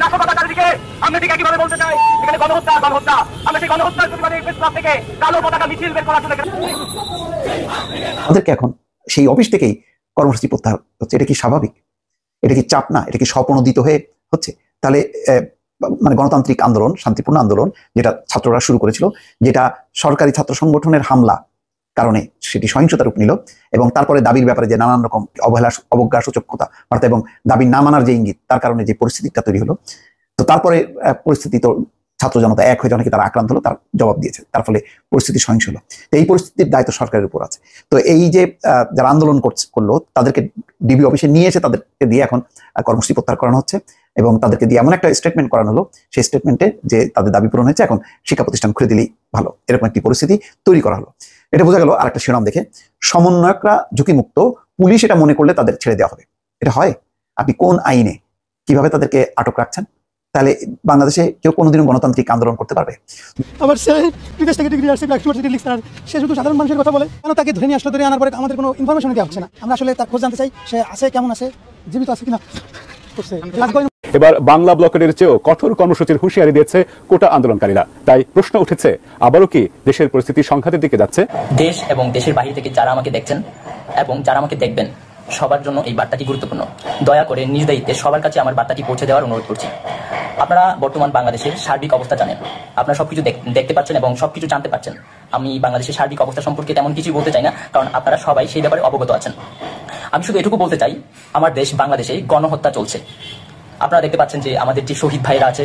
নাশকতা চারিদিকে আমরা ঠিক একইভাবে বলতে চাই এখানে গণহত্যা গণহত্যা। আমরা সেই গণহত্যার প্রতিবাদে প্রেস ক্লাব থেকে কালো পতাকা মিছিল বের করার জন্য আমাদেরকে এখন সেই অফিস থেকেই কর্মসূচি প্রত্যাহার হচ্ছে। এটা কি স্বাভাবিক? এটা কি চাপ না? এটা কি স্বপ্রণোদিত হয়ে হচ্ছে? তাহলে মানে গণতান্ত্রিক আন্দোলন, শান্তিপূর্ণ আন্দোলন যেটা ছাত্ররা শুরু করেছিল, যেটা সরকারি ছাত্র সংগঠনের হামলা কারণে সেটি সহিংসতার রূপ নিল, এবং তারপরে দাবির ব্যাপারে যে নানান রকম অবহেলা অবজ্ঞা সূচক বার্তা এবং দাবি না মানার যে ইঙ্গিত, তার কারণে যে পরিস্থিতিটা তৈরি হলো, তো তারপরে পরিস্থিতি তো ছাত্র জনতা এক হয়ে অনেকে তারা আক্রান্ত হলো, তার জবাব দিয়েছে, তার ফলে পরিস্থিতি সহিংস হলো। তো এই পরিস্থিতির দায়িত্ব সরকারের উপর আছে। তো এই যে যারা আন্দোলন করলো তাদেরকে ডিবি অফিসে নিয়ে এসে তাদেরকে দিয়ে এখন কর্মসূচি প্রত্যাহার করানো হচ্ছে, এবং তাদেরকে দিয়ে এমন একটা স্টেটমেন্ট করানো হলো, সেই স্টেটমেন্টে যে তাদের দাবি পূরণ হয়েছে, এখন শিক্ষা প্রতিষ্ঠান খুলে দিলেই ভালো, এরকম একটি পরিস্থিতি তৈরি করা হলো। এটা বোঝা গেল আরেকটা শিরোনাম দেখে, সমন্বয়করা ঝুঁকিমুক্ত, পুলিশ এটা মনে করলে তাদের ছেড়ে দেওয়া হবে। এটা হয়? আপনি কোন আইনে কিভাবে তাদেরকে আটক রাখছেন? তাহলে বাংলাদেশে কেউ কোনোদিনও গণতান্ত্রিক আন্দোলন করতে পারবে? আবার সে বিদেশ থেকে ডিগ্রি আসছে, ইউনিভার্সিটি লিখছে, সে শুধু সাধারণ মানুষের কথা বলে। কেন তাকে ধরে নিয়ে আসলে, ধরে আনার পরে আমাদের কোনো ইনফরমেশন দেওয়া হচ্ছে না? আমরা আসলে তার খোঁজ জানতে চাই, সে আছে, কেমন আছে, জীবিত আছে কিনা। এবার বাংলা ব্লকের চেয়েও কঠোর কর্মসূচির হুঁশিয়ারি দিয়েছে কোটা আন্দোলনকারীরা। তাই প্রশ্ন উঠেছে, আবারও কি দেশের পরিস্থিতি সংঘাতের দিকে যাচ্ছে? দেশ এবং দেশের বাইরে থেকে যারা আমাকে দেখছেন এবং যারা আমাকে দেখবেন, সবার জন্য এই বার্তাটি গুরুত্বপূর্ণ। দয়া করে নিজ দায়িত্বে সবার কাছে আমার বার্তাটি পৌঁছে দেওয়ার অনুরোধ করছি। আপনারা বর্তমান বাংলাদেশের সার্বিক অবস্থা জানেন, আপনারা সবকিছু দেখতে পাচ্ছেন এবং সবকিছু জানতে পাচ্ছেন। আমি বাংলাদেশের সার্বিক অবস্থা সম্পর্কে তেমন কিছু বলতে চাই না, কারণ আপনারা সবাই সেই ব্যাপারে অবগত আছেন। আমি শুধু এটুকু বলতে চাই, আমার দেশ বাংলাদেশে গণহত্যা চলছে। আপনারা দেখতে পাচ্ছেন যে আমাদের যে শহীদ ভাইরা আছে,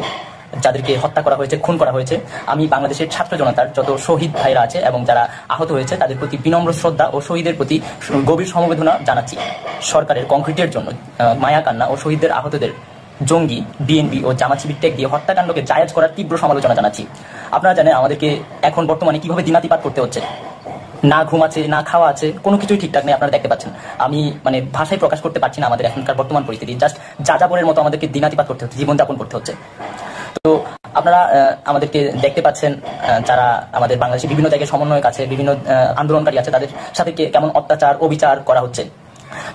যাদেরকে হত্যা করা হয়েছে, খুন করা হয়েছে, আমি বাংলাদেশের ছাত্র জনতার যত শহীদ ভাইরা আছে এবং যারা আহত হয়েছে তাদের প্রতি বিনম্র শ্রদ্ধা ও শহীদের প্রতি গভীর সমবেদনা জানাচ্ছি। সরকারের কংক্রিটের জন্য মায়া কান্না ও শহীদদের আহতদের জঙ্গি, বিএনপি ও জামাত শিবির টেক দিয়ে হত্যাকাণ্ডকে জায়েজ করার তীব্র সমালোচনা জানাচ্ছি। আপনারা জানেন আমাদেরকে এখন বর্তমানে কিভাবে দিনাতিপাত করতে হচ্ছে। না ঘুম আছে, না খাওয়া আছে, কোনো কিছুই ঠিকঠাক নেই। আপনারা দেখতে পাচ্ছেন, আমি মানে ভাষায় প্রকাশ করতে পারছি না আমাদের এখনকার বর্তমান পরিস্থিতি। জাস্ট যাযাবরের মতো আমাদেরকে দিনাতিপাত করতে হচ্ছে, জীবনযাপন করতে হচ্ছে। তো আপনারা আমাদেরকে দেখতে পাচ্ছেন, যারা আমাদের বাংলাদেশের বিভিন্ন জায়গায় সমন্বয়ক আছে, বিভিন্ন আন্দোলনকারী আছে, তাদের সাথে কেমন অত্যাচার, অবিচার করা হচ্ছে।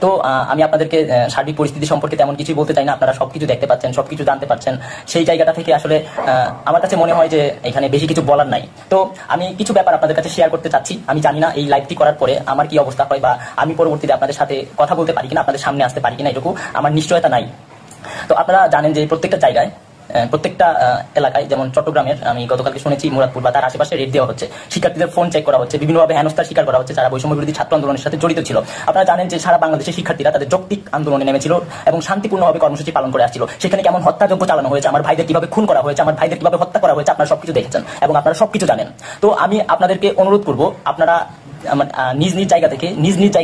তো আমি আপনাদেরকে সার্বিক পরিস্থিতি সম্পর্কে তেমন কিছুই বলতে চাই না। আপনারা সবকিছু দেখতে পাচ্ছেন, সবকিছু জানতে পাচ্ছেন। সেই জায়গাটা থেকে আসলে আমার কাছে মনে হয় যে এখানে বেশি কিছু বলার নাই। তো আমি কিছু ব্যাপার আপনাদের কাছে শেয়ার করতে চাচ্ছি। আমি জানি না এই লাইভটি করার পরে আমার কি অবস্থা হয়, বা আমি পরবর্তীতে আপনাদের সাথে কথা বলতে পারি কিনা, আপনাদের সামনে আসতে পারি কিনা, এটুকু আমার নিশ্চয়তা নাই। তো আপনারা জানেন যে প্রত্যেকটা জায়গায়, প্রত্যেকটা এলাকায়, যেমন চট্টগ্রামের আমি গতকালকে শুনেছি মুরাদপুর বা তার আশেপাশে রেড দেওয়া হচ্ছে, শিক্ষার্থীদের ফোন চেক করা হচ্ছে, বিভিন্নভাবে হেনস্থার শিকার করা হচ্ছে যারা বৈষম্য বিরোধী ছাত্র আন্দোলনের সাথে জড়িত ছিল। আপনারা জানেন যে সারা বাংলাদেশের শিক্ষার্থীরা তাদের যৌক্তিক আন্দোলনে নেমেছিল এবং শান্তিপূর্ণভাবে কর্মসূচি পালন করে আসছিল। সেখানে কেমন হত্যাযজ্ঞ চালানো হয়েছে, আমার ভাইদের কিভাবে খুন করা হয়েছে, আমার ভাইদের কিভাবে হত্যা করা হয়েছে, আপনারা সবকিছু দেখেছেন এবং আপনারা সবকিছু জানেন। তো আমি আপনাদেরকে অনুরোধ করব, আপনারা নিজ নিজ জায়গা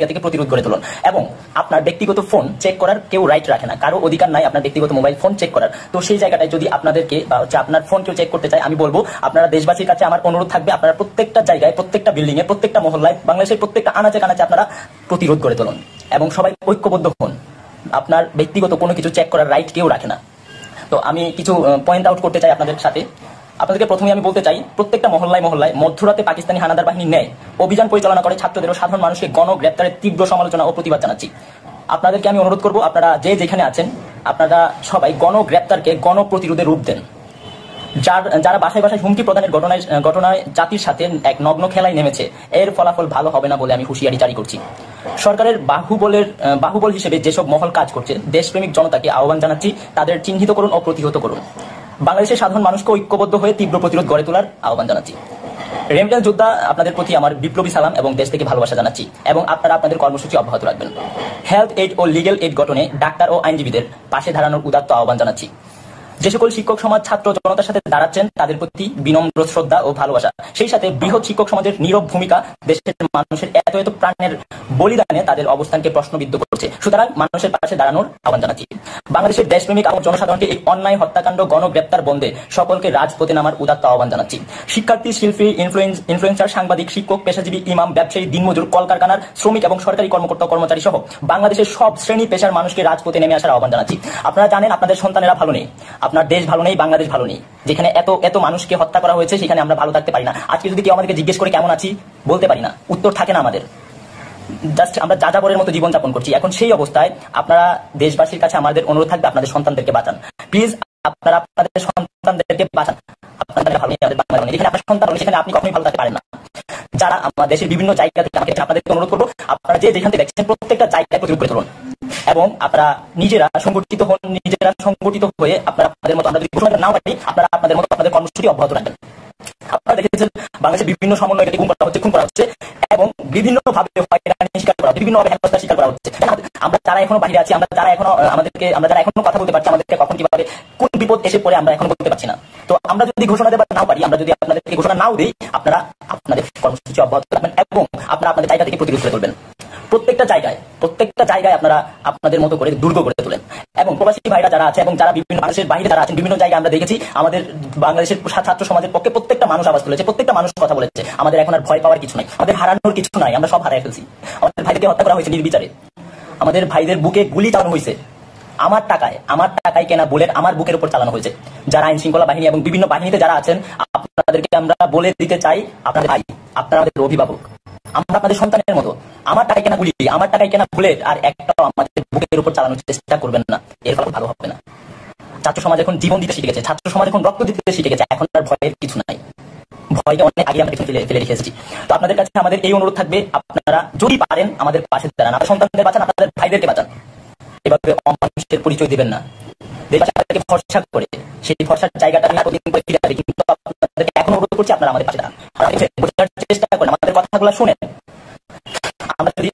থেকে প্রতিরোধ করে তুলুন। এবং আপনার ব্যক্তিগত ফোন চেক করার কেউ রাইট রাখে না, কারো অধিকার নাই আপনার ব্যক্তিগত মোবাইল ফোন চেক করার। তো সেই জায়গাটায় যদি আপনাদেরকে বা আপনার ফোন কেউ চেক করতে চায়, আমি বলবো আপনারা দেশবাসীর কাছে আমার অনুরোধ থাকবে, আপনারা প্রত্যেকটা জায়গায়, প্রত্যেকটা বিল্ডিং এ, প্রত্যেকটা মহল্লায়, বাংলাদেশের প্রত্যেকটা আনাচে কানাচে আপনারা প্রতিরোধ করে তুলুন এবং সবাই ঐক্যবদ্ধ হন। আপনার ব্যক্তিগত কোনো কিছু চেক করার রাইট কেউ রাখে না। তো আমি কিছু পয়েন্ট আউট করতে চাই আপনাদের সাথে। আপনাদেরকে প্রথমে আমি বলতে চাই, প্রত্যেকটা মহল্লায় মধ্যরাতে পাকিস্তানি হানাদার বাহিনী নেয় অভিযান পরিচালনা করে ছাত্রদের ও সাধারণ মানুষকে গণগ্রেপ্তারের তীব্র সমালোচনা ও প্রতিবাদ জানাচ্ছি। আপনাদেরকে আমি অনুরোধ করব, আপনারা যে যেখানে আছেন, আপনারা সবাই গণগ্রেপ্তারকে গণপ্রতিরোধে রূপ দেন। যারা বাসায় বাসায় হুমকি প্রদানের ঘটনায় জাতির সাথে এক নগ্ন খেলায় নেমেছে, এর ফলাফল ভালো হবে না বলে আমি হুঁশিয়ারি জারি করছি। সরকারের বাহুবল হিসেবে যেসব মহল কাজ করছে, দেশপ্রেমিক জনতাকে আহ্বান জানাচ্ছি, তাদের চিহ্নিত করুন ও প্রতিহত করুন। বাংলাদেশের সাধারণ মানুষকে ঐক্যবদ্ধ হয়ে তীব্র প্রতিরোধ গড়ে তোলার আহ্বান জানাচ্ছি। রেমিটেন্স যোদ্ধা, আপনাদের প্রতি আমার বিপ্লবী সালাম এবং দেশ থেকে ভালোবাসা জানাচ্ছি, এবং আপনারা আপনাদের কর্মসূচি অব্যাহত রাখবেন। হেলথ এইড ও লিগ্যাল এইড গঠনে ডাক্তার ও আইনজীবীদের পাশে দাঁড়ানোর উদাত্ত আহ্বান জানাচ্ছি। যে সকল শিক্ষক সমাজ ছাত্র জনতার সাথে দাঁড়াচ্ছেন, তাদের প্রতি বিনম্র শ্রদ্ধা ও ভালোবাসা। সেই সাথে বৃহৎ শিক্ষক সমাজের নীরব ভূমিকা দেশের মানুষের এত এত প্রাণের বলিদানে তাদের অবস্থানকে প্রশ্নবিদ্ধ করছে। সুতরাং মানুষের পাশে দাঁড়ানোর আহ্বান জানাচ্ছি। বাংলাদেশের দেশপ্রেমিক এবং জনসাধারণকে এই অন্যায় হত্যাকাণ্ড, গণগ্রেপ্তার বন্ধে সকলকে রাজপথে নামার উদাত্ত আহ্বান জানাচ্ছি। শিক্ষার্থী, শিল্পী, ইনফ্লুয়েন্সার, সাংবাদিক, শিক্ষক, পেশাজীবী, ইমাম, ব্যবসায়ী, দিনমজুর, কলকারখানার শ্রমিক এবং সরকারি কর্মকর্তা কর্মচারী সহ বাংলাদেশের সব শ্রেণী পেশার মানুষকে রাজপথে নেমে আসার আহ্বান জানাচ্ছি। আপনারা জানেন আপনাদের সন্তানেরা ভালো নেই, আপনার দেশ ভালো নেই, বাংলাদেশ ভালো নেই। যেখানে এত এত মানুষকে হত্যা করা হয়েছে, সেখানে আমরা ভালো থাকতে পারি না। আজকে যদি কেউ আমাদেরকে জিজ্ঞেস করে কেমন আছি, বলতে পারি না, উত্তর থাকে না আমাদের। জাস্ট আমরা যাযাবরের মতো জীবনযাপন করছি। এখন সেই অবস্থায় আপনারা দেশবাসীর কাছে আমাদের অনুরোধ থাকবে, আপনাদের সন্তানদেরকে বাঁচান প্লিজ। আপনারা আপনাদের সন্তানদেরকে বাঁচান, আপনাদের ভালো নেই, আমাদের বাংলা নেই। যেখানে আপনার সন্তান হলে সেখানে আপনি কখনোই ভালো থাকতে পারেন না। যারা আমাদের দেশের বিভিন্ন জায়গা থেকে আমাকে আপনাদেরকে অনুরোধ করবো, আপনারা যে যেখান থেকে দেখছেন প্রত্যেকটা জায়গায় প্রতিরোধ করে তুলুন এবং আপনারা নিজেরা সংগঠিত হন। নিজেরা সংগঠিত হয়ে আপনারা আপনাদের মতো, আমরা যদি ঘোষণা নাও পারি, আপনারা আপনাদের মতো আপনাদের কর্মসূচি অব্যাহত রাখবেন। আপনারা দেখেছেন বাংলাদেশের বিভিন্ন সমন্বয়কে খুন করা হচ্ছে এবং বিভিন্ন ভাবে হয়রানি শিকার করা হচ্ছে, বিভিন্ন ভাবে হেনস্থার শিকার করা হচ্ছে। আমরা যারা এখনো বাইরে আছি, আমরা যারা এখনো কথা বলতে পারছি, আমাদেরকে কখন কিভাবে কোন বিপদ এসে পড়ে আমরা এখনো বলতে পারছি না। তো আমরা যদি ঘোষণা দেবার নাও পারি, আমরা যদি আপনাদেরকে ঘোষণা নাও দিই, আপনারা আপনাদের কর্মসূচি অব্যাহত রাখবেন এবং আপনারা আপনাদের জায়গা থেকে প্রতিরোধ করে তুলবেন। প্রত্যেকটা জায়গায় আপনারা আপনাদের মতো করে দুর্গ করে তোলেন। এবং প্রবাসী ভাইরা যারা আছে এবং যারা বিভিন্ন বাংলাদেশের বাইরে যারা আছেন, বিভিন্ন জায়গায় আমরা দেখেছি আমাদের বাংলাদেশের ছাত্র সমাজের পক্ষে প্রত্যেকটা মানুষ আওয়াজ তুলেছে, প্রত্যেকটা মানুষ কথা বলেছে। আমাদের এখন আর ভয় পাওয়ার কিছু নাই, আমাদের হারানোর কিছু নাই, আমরা সব হারাই ফেলছি। আমাদের ভাইদেরকে হত্যা করা হয়েছে নির্বিচারে, আমাদের ভাইদের বুকে গুলি চালানো হয়েছে, আমার টাকায় কেনা বুলেট আমার বুকের উপর চালানো হয়েছে। যারা আইন শৃঙ্খলা বাহিনী এবং বিভিন্ন বাহিনীতে যারা আছেন, আপনাদেরকে আমরা বলে দিতে চাই, আপনাদের ভাই, আপনারা আমাদের অভিভাবক, আমরা আপনাদের সন্তানের মতো। আমার টাকায় কেনা গুলি, আমার টাকায় কেনা বুলেট আর একটাও আমাদের বুকের উপর চালানোর চেষ্টা করবেন না, এর ফলে ভালো হবে না। ছাত্র সমাজ এখন জীবন দিতে শিখে গেছে, ছাত্র সমাজ এখন রক্ত দিতে শিখে গেছে, এখন আর ভয়ের কিছু নাই। ভয়কে অনেক আগে আমরা ফেলে রেখে এসেছি। তো আপনাদের কাছে আমাদের এই অনুরোধ থাকবে, আপনারা যদি পারেন আমাদের পাশে দাঁড়ান, আপনার সন্তানদের বাঁচান, আপনাদের ভাইদেরকে বাঁচান। এভাবে অমানুষের পরিচয় দিবেন না। দেশটাকে ভরসা করে সেই ভরসার জায়গাটা আমি প্রতিদিন করে ফিরে আসি, কিন্তু আপনাদেরকে এখন অনুরোধ করছি আপনারা আমাদের পাশে দাঁড়ান, বোঝার চেষ্টা করেন, আমাদের কথাগুলো শুনেন। আমরা যদি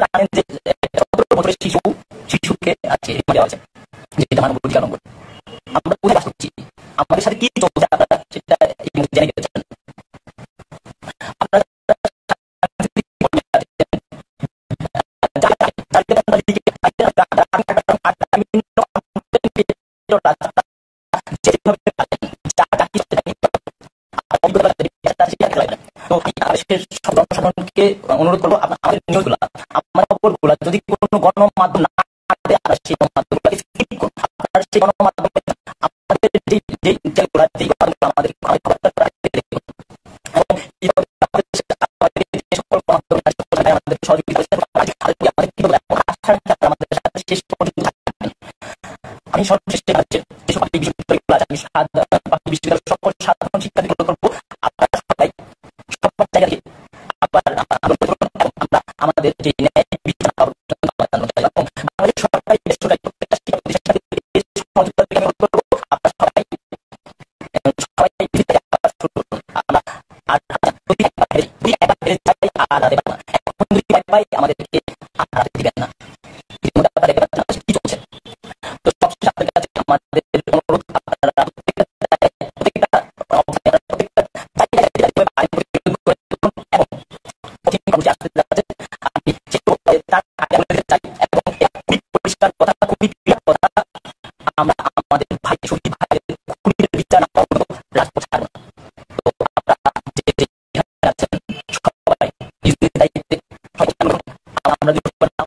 জানেন যে 17 বছরের শিশুকে আজকে দেওয়া হয়েছে, যেটা মানবাধিকার লঙ্ঘন, আমরা কোথায় বাস করছি, আমাদের সাথে কি চলছে, আপনারা সেটা জেনে গেছেন। আপনারা জনসাধারণকে অনুরোধ করবো, আমাদের নিউজগুলো, আমার খবরগুলো যদি কোনো গণমাধ্যম না দেয়, আপনারা সেই গণমাধ্যমগুলোকে স্কিপ করুন। আপনারা সেই গণমাধ্যমে আমাদের আমি সর্বশেষে যেসব বিশ্ববিদ্যালয়গুলো আছে, আমি বিশ্ববিদ্যালয়ের সকল সাধারণ শিক্ষার্থীগুলো করবো, আপনারা সবাই সব জায়গায় আবার আমরা আমাদের যে ন্যায় বিচার আমাদের সরকারি বেসরকারি প্রত্যেকটা শিক্ষা প্রতিষ্ঠানকে সহযোগিতা থেকে অনুরোধ করবো, আপনারা সবাই আমাদেরকে দিবেন না। কি চলছে? তো সবশেষে আপনাদের কাছে আমাদের অনুরোধ, আপনারা আমরা